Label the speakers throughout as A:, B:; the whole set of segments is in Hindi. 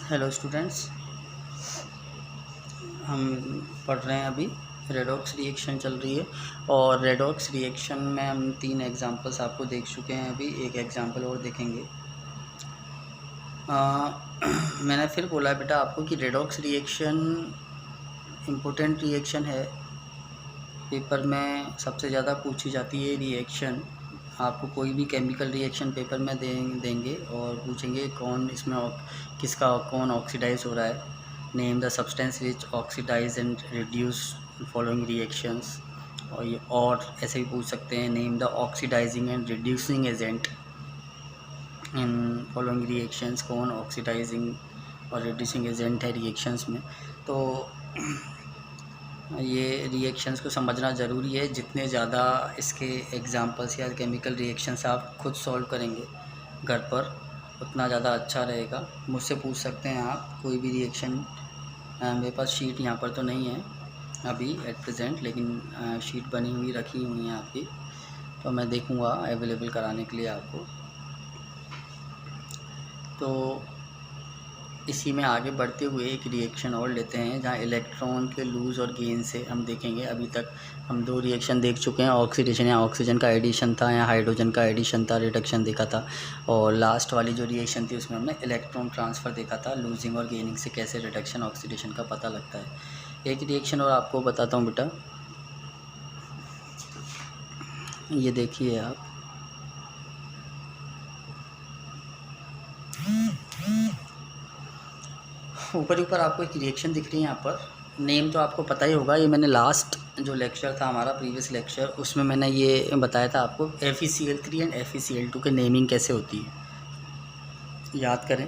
A: हेलो स्टूडेंट्स, हम पढ़ रहे हैं अभी रेडॉक्स रिएक्शन चल रही है। और रेडॉक्स रिएक्शन में हम 3 एग्जांपल्स आपको देख चुके हैं, अभी एक एग्जांपल और देखेंगे। मैंने फिर बोला है बेटा आपको कि रेडॉक्स रिएक्शन इम्पोर्टेंट रिएक्शन है, पेपर में सबसे ज़्यादा पूछी जाती है रिएक्शन। आपको कोई भी केमिकल रिएक्शन पेपर में देंगे और पूछेंगे कौन ऑक्सीडाइज हो रहा है। Name the substance which oxidise and reduce following reactions. और ऐसे भी पूछ सकते हैं, name the oxidising and reducing agent in following reactions. कौन ऑक्सीडाइजिंग और रिड्यूसिंग एजेंट है रिएक्शंस में। तो ये रिएक्शंस को समझना ज़रूरी है। जितने ज़्यादा इसके एग्जांपल्स या केमिकल रिएक्शंस आप खुद सॉल्व करेंगे घर पर, उतना ज़्यादा अच्छा रहेगा। मुझसे पूछ सकते हैं आप कोई भी रिएक्शन। मेरे पास शीट यहाँ पर तो नहीं है अभी एट प्रेजेंट, लेकिन शीट बनी हुई रखी हुई है आपकी, तो मैं देखूँगा अवेलेबल कराने के लिए आपको। तो इसी में आगे बढ़ते हुए एक रिएक्शन और लेते हैं जहाँ इलेक्ट्रॉन के लूज़ और गेन से हम देखेंगे। अभी तक हम 2 रिएक्शन देख चुके हैं, ऑक्सीडेशन या ऑक्सीजन का एडिशन था या हाइड्रोजन का एडिशन था, रिडक्शन देखा था। और लास्ट वाली जो रिएक्शन थी उसमें हमने इलेक्ट्रॉन ट्रांसफ़र देखा था, लूजिंग और गेनिंग से कैसे रिडक्शन ऑक्सीडेशन का पता लगता है। एक रिएक्शन और आपको बताता हूँ बेटा, ये देखिए आप, ऊपर आपको एक रिएक्शन दिख रही है यहाँ पर। नेम तो आपको पता ही होगा, ये मैंने लास्ट जो लेक्चर था हमारा प्रीवियस लेक्चर, उसमें मैंने ये बताया था आपको FeCl3 एंड FeCl2 के नेमिंग कैसे होती है। याद करें,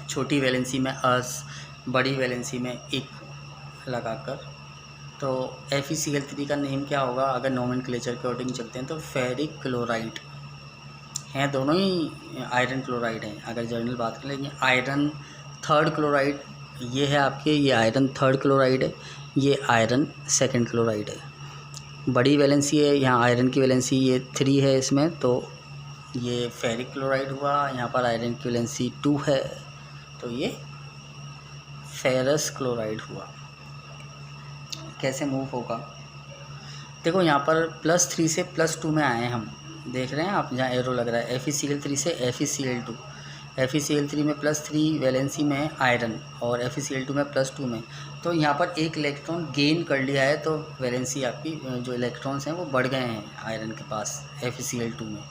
A: छोटी वैलेंसी में अस, बड़ी वैलेंसी में इक लगाकर। तो FeCl3 का नेम क्या होगा अगर नोमेनक्लेचर के अकॉर्डिंग चलते हैं तो फेरिक क्लोराइड हैं। दोनों ही आयरन क्लोराइड हैं अगर जनरल बात करें, लेकिन आयरन थर्ड क्लोराइड ये है आपके, ये आयरन थर्ड क्लोराइड है, ये आयरन सेकंड क्लोराइड है। बड़ी वैलेंसी है, यहाँ आयरन की वैलेंसी ये 3 है इसमें, तो ये फेरिक क्लोराइड हुआ। यहाँ पर आयरन की वैलेंसी 2 है, तो ये फेरस क्लोराइड हुआ। कैसे मूव होगा देखो, यहाँ पर +3 से +2 में आए हम, देख रहे हैं आप जहाँ एरो लग रहा है। FeCl3 से FeCl2, FeCl3 में +3 वैलेंसी में आयरन और FeCl2 में +2 में, तो यहाँ पर एक इलेक्ट्रॉन गेन कर लिया है, तो वैलेंसी आपकी जो इलेक्ट्रॉन्स हैं वो बढ़ गए हैं आयरन के पास। FeCl2 में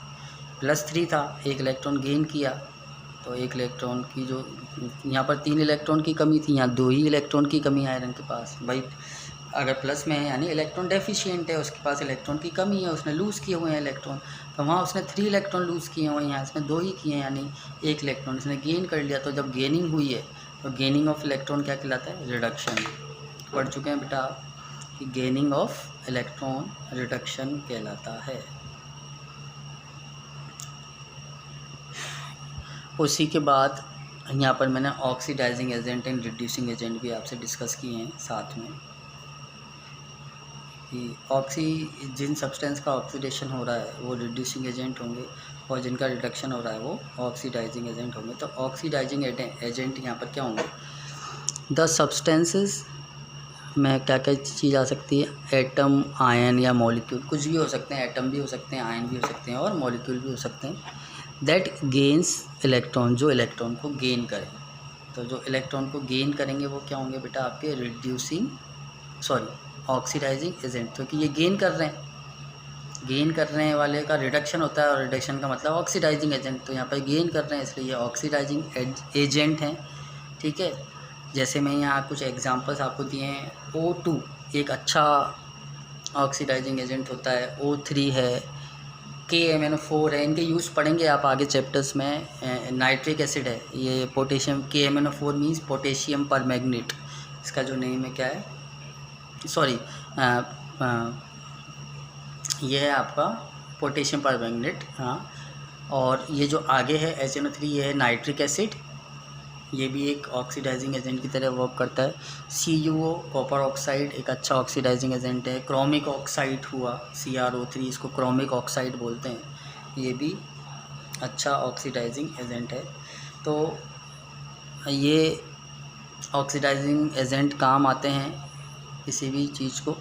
A: +3 था, एक इलेक्ट्रॉन गेन किया, तो एक इलेक्ट्रॉन की जो यहाँ पर 3 इलेक्ट्रॉन की कमी थी, यहाँ 2 ही इलेक्ट्रॉन की कमी है आयरन के पास। भाई अगर प्लस में है यानी इलेक्ट्रॉन डेफिशिएंट है, उसके पास इलेक्ट्रॉन की कमी है, उसने लूज़ किए हुए हैं इलेक्ट्रॉन, तो वहाँ उसने 3 इलेक्ट्रॉन लूज़ किए हुए हैं, यहाँ इसमें 2 ही किए हैं, यानी एक इलेक्ट्रॉन इसने गेन कर लिया। तो जब गेनिंग हुई है तो गेनिंग ऑफ इलेक्ट्रॉन क्या कहलाता है? रिडक्शन। पढ़ चुके हैं बेटा आप कि गेनिंग ऑफ इलेक्ट्रॉन रिडक्शन कहलाता है। उसी के बाद यहाँ पर मैंने oxidising agent and reducing agent भी आपसे डिस्कस किए हैं साथ में, कि जिन सब्सटेंस का ऑक्सीडेशन हो रहा है वो रिड्यूसिंग एजेंट होंगे और जिनका रिडक्शन हो रहा है वो ऑक्सीडाइजिंग एजेंट होंगे। तो ऑक्सीडाइजिंग एजेंट यहाँ पर क्या होंगे? द सब्सटेंसेस में क्या क्या चीज़ आ सकती है? एटम, आयन या मॉलिक्यूल, कुछ भी हो सकते हैं, एटम भी हो सकते हैं, आयन भी हो सकते हैं और मॉलिक्यूल भी हो सकते हैं। दैट गेन्स इलेक्ट्रॉन, जो इलेक्ट्रॉन को गेन करें। तो जो इलेक्ट्रॉन को गेन करेंगे वो क्या होंगे बेटा? आपके ऑक्सीडाइजिंग एजेंट, क्योंकि ये गेन कर रहे हैं, गेन करने वाले का रिडक्शन होता है और रिडक्शन का मतलब ऑक्सीडाइजिंग एजेंट, तो यहाँ पर गेन कर रहे हैं इसलिए ये ऑक्सीडाइजिंग एजेंट हैं। ठीक है, जैसे मैं यहाँ कुछ एग्जांपल्स आपको दिए हैं। O2 एक अच्छा ऑक्सीडाइजिंग एजेंट होता है, O3 है, KMnO4 है, इनके यूज़ पढ़ेंगे आप आगे चैप्टर्स में। नाइट्रिक एसिड है, ये potassium, KMnO4 means potassium permanganate, इसका जो नेम है क्या है? ये है आपका पोटेशियम परमैंगनेट। हाँ, और ये जो आगे है HNO3, ये है नाइट्रिक एसिड, ये भी एक ऑक्सीडाइजिंग एजेंट की तरह वर्क करता है। CuO कॉपर ऑक्साइड एक अच्छा ऑक्सीडाइजिंग एजेंट है। क्रोमिक ऑक्साइड हुआ CrO3, इसको क्रोमिक ऑक्साइड बोलते हैं, ये भी अच्छा ऑक्सीडाइजिंग एजेंट है। तो ये ऑक्सीडाइजिंग एजेंट काम आते हैं किसी भी चीज़ को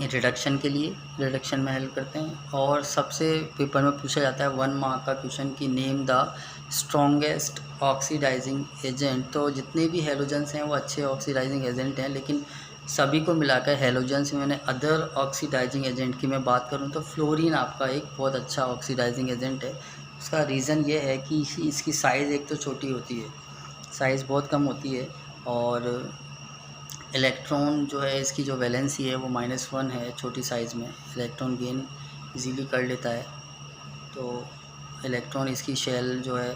A: रिडक्शन के लिए, रिडक्शन में हेल्प करते हैं। और सबसे पेपर में पूछा जाता है 1 मार्क का क्वेश्चन कि name the strongest oxidising agent. तो जितने भी हेलोजेंस हैं वो अच्छे ऑक्सीडाइजिंग एजेंट हैं, लेकिन सभी को मिलाकर हेलोजेंस में मैंने अदर ऑक्सीडाइजिंग एजेंट की मैं बात करूं तो फ्लोरीन आपका एक बहुत अच्छा ऑक्सीडाइजिंग एजेंट है। उसका रीज़न ये है कि इसकी साइज़ एक तो छोटी होती है, साइज़ बहुत कम होती है, और इलेक्ट्रॉन जो है इसकी जो वैलेंसी है वो -1 है छोटी साइज़ में, इलेक्ट्रॉन गेन इजीली कर लेता है। तो इलेक्ट्रॉन इसकी शेल जो है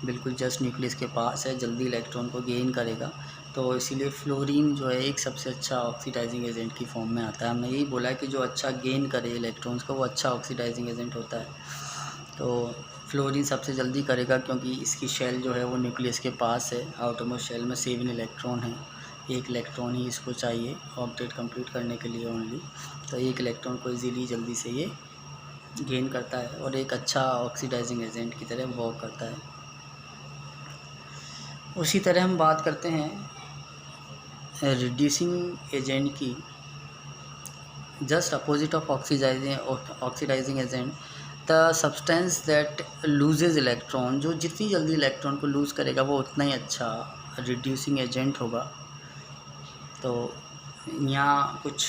A: बिल्कुल जस्ट न्यूक्लियस के पास है, जल्दी इलेक्ट्रॉन को गेन करेगा। तो इसीलिए फ्लोरीन जो है एक सबसे अच्छा ऑक्सीडाइजिंग एजेंट की फॉर्म में आता है। हमने यही बोला है कि जो अच्छा गेन करे इलेक्ट्रॉन्स को वो अच्छा ऑक्सीडाइजिंग एजेंट होता है। तो फ्लोरीन सबसे जल्दी करेगा क्योंकि इसकी शेल जो है वो न्यूक्लियस के पास है, आउटरमोस्ट शेल में 7 इलेक्ट्रॉन है, एक इलेक्ट्रॉन ही इसको चाहिए ऑक्टेट कंप्लीट करने के लिए ओनली। तो एक इलेक्ट्रॉन को इजीली जल्दी से ये गेन करता है और एक अच्छा ऑक्सीडाइजिंग एजेंट की तरह वर्क करता है। उसी तरह हम बात करते हैं रिड्यूसिंग एजेंट की। Just opposite of oxidising agent the substance that loses electron, जो जितनी जल्दी इलेक्ट्रॉन को लूज़ करेगा वो उतना ही अच्छा रिड्यूसिंग एजेंट होगा। तो यहाँ कुछ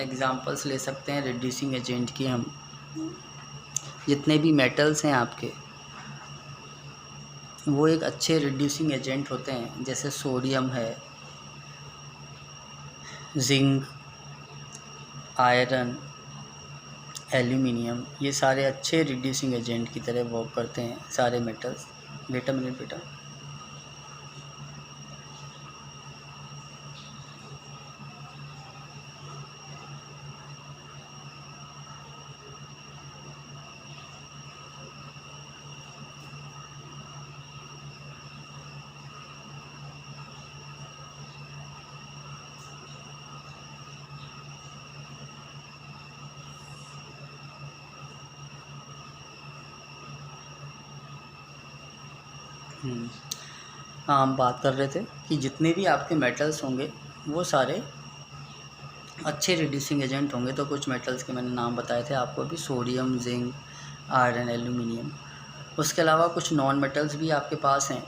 A: एग्जांपल्स ले सकते हैं रिड्यूसिंग एजेंट की हम। जितने भी मेटल्स हैं आपके वो एक अच्छे रिड्यूसिंग एजेंट होते हैं, जैसे सोडियम है, जिंक, आयरन, एल्यूमिनियम, ये सारे अच्छे रिड्यूसिंग एजेंट की तरह वर्क करते हैं सारे मेटल्स। वेट अ मिनट बेटा। हाँ, हम बात कर रहे थे कि जितने भी आपके मेटल्स होंगे वो सारे अच्छे रिड्यूसिंग एजेंट होंगे। तो कुछ मेटल्स के मैंने नाम बताए थे आपको अभी, सोडियम, जिंक, आयरन, एल्यूमिनियम। उसके अलावा कुछ नॉन मेटल्स भी आपके पास हैं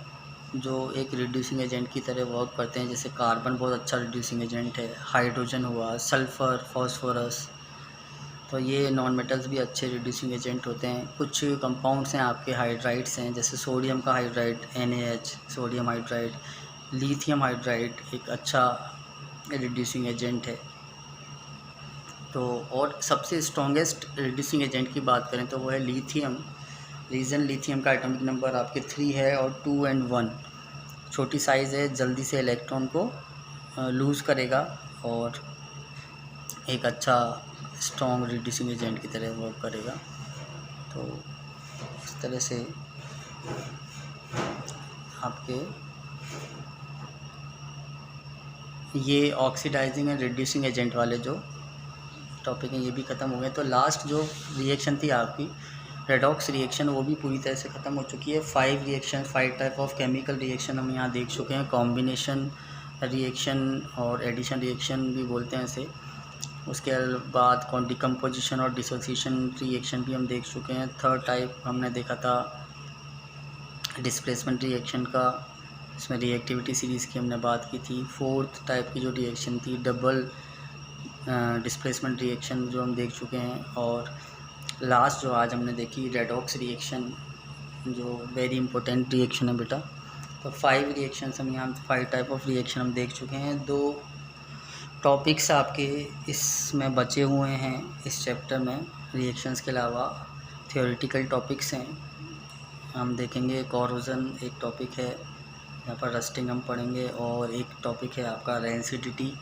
A: जो एक रिड्यूसिंग एजेंट की तरह वर्क करते हैं, जैसे कार्बन बहुत अच्छा रिड्यूसिंग एजेंट है, हाइड्रोजन हुआ, सल्फ़र, फॉस्फोरस। तो ये नॉन मेटल्स भी अच्छे रिड्यूसिंग एजेंट होते हैं। कुछ कंपाउंड्स हैं आपके हाइड्राइड्स हैं, जैसे सोडियम का hydride NaH, sodium hydride, lithium hydride एक अच्छा रिड्यूसिंग एजेंट है। तो और सबसे स्ट्रॉन्गेस्ट रिड्यूसिंग एजेंट की बात करें तो वो है लिथियम। रीज़न लिथियम का एटॉमिक नंबर आपके 3 है और 2 और 1, छोटी साइज़ है, जल्दी से इलेक्ट्रॉन को लूज़ करेगा और एक अच्छा स्ट्रॉन्ग रिड्यूसिंग एजेंट की तरह वर्क करेगा। तो इस तरह से आपके ये ऑक्सीडाइजिंग एंड रिड्यूसिंग एजेंट वाले जो टॉपिक हैं ये भी ख़त्म हो गए। तो लास्ट जो रिएक्शन थी आपकी रेडॉक्स रिएक्शन, वो भी पूरी तरह से ख़त्म हो चुकी है। 5 टाइप ऑफ केमिकल रिएक्शन हम यहाँ देख चुके हैं। कॉम्बिनेशन रिएक्शन और एडिशन रिएक्शन भी बोलते हैं इसे। उसके बाद डिकम्पोजिशन और डिसोसिएशन रिएक्शन भी हम देख चुके हैं। 3rd टाइप हमने देखा था डिस्प्लेसमेंट रिएक्शन का, इसमें रिएक्टिविटी सीरीज़ की हमने बात की थी। 4th टाइप की जो रिएक्शन थी डबल डिस्प्लेसमेंट रिएक्शन जो हम देख चुके हैं। और लास्ट जो आज हमने देखी रेडॉक्स रिएक्शन, जो वेरी इंपॉर्टेंट रिएक्शन है बेटा। तो 5 रिएक्शंस हम यहाँ 5 टाइप ऑफ रिएक्शन हम देख चुके हैं। 2 टॉपिक्स आपके इसमें बचे हुए हैं इस चैप्टर में। रिएक्शंस के अलावा थ्योरेटिकल टॉपिक्स हैं हम देखेंगे। कोरोजन एक टॉपिक है, यहाँ पर रस्टिंग हम पढ़ेंगे, और एक टॉपिक है आपका रेंसिडिटी।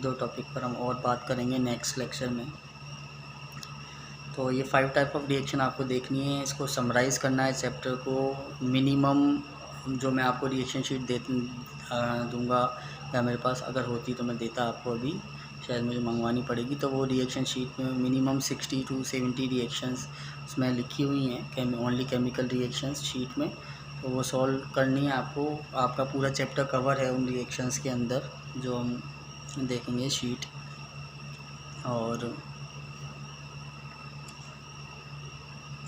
A: 2 टॉपिक पर हम और बात करेंगे नेक्स्ट लेक्चर में। तो ये 5 टाइप ऑफ रिएक्शन आपको देखनी है, इसको समराइज़ करना है चैप्टर को। मिनिमम जो मैं आपको रिएक्शन शीट दूंगा, या मेरे पास अगर होती तो मैं देता आपको, अभी शायद मुझे मंगवानी पड़ेगी। तो वो रिएक्शन शीट में मिनिमम 60 to 70 रिएक्शंस उसमें लिखी हुई हैं, ओनली केमिकल रिएक्शंस शीट में। तो वो सॉल्व करनी है आपको। आपका पूरा चैप्टर कवर है उन रिएक्शंस के अंदर जो हम देखेंगे शीट। और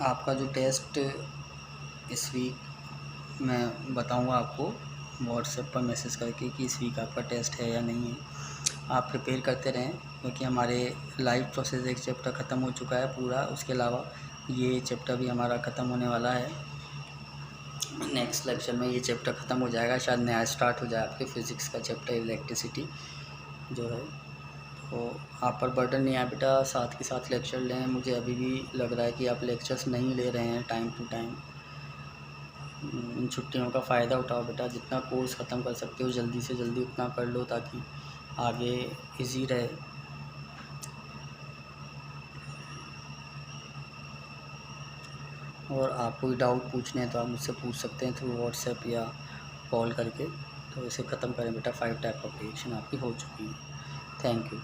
A: आपका जो टेस्ट इस वीक मैं बताऊंगा आपको व्हाट्सएप पर मैसेज करके कि इस वीक आपका टेस्ट है या नहीं है। आप प्रिपेयर करते रहें क्योंकि हमारे लाइव प्रोसेस एक चैप्टर ख़त्म हो चुका है पूरा, उसके अलावा ये चैप्टर भी हमारा ख़त्म होने वाला है। नेक्स्ट लेक्चर में ये चैप्टर ख़त्म हो जाएगा, शायद नया स्टार्ट हो जाए आपके फिज़िक्स का चैप्टर इलेक्ट्रिसिटी जो है। तो आप पर बर्डन नहीं आया बेटा, साथ के साथ लेक्चर लें। मुझे अभी भी लग रहा है कि आप लेक्चर्स नहीं ले रहे हैं टाइम टू टाइम। इन छुट्टियों का फ़ायदा उठाओ बेटा, जितना कोर्स ख़त्म कर सकते हो जल्दी से जल्दी उतना कर लो ताकि आगे इजी रहे। और आप कोई डाउट पूछने हैं तो आप मुझसे पूछ सकते हैं थ्रू व्हाट्सएप या कॉल करके। तो इसे ख़त्म करें बेटा, 5 टाइप ऑफ रिएक्शन आपकी हो चुकी है। Thank you.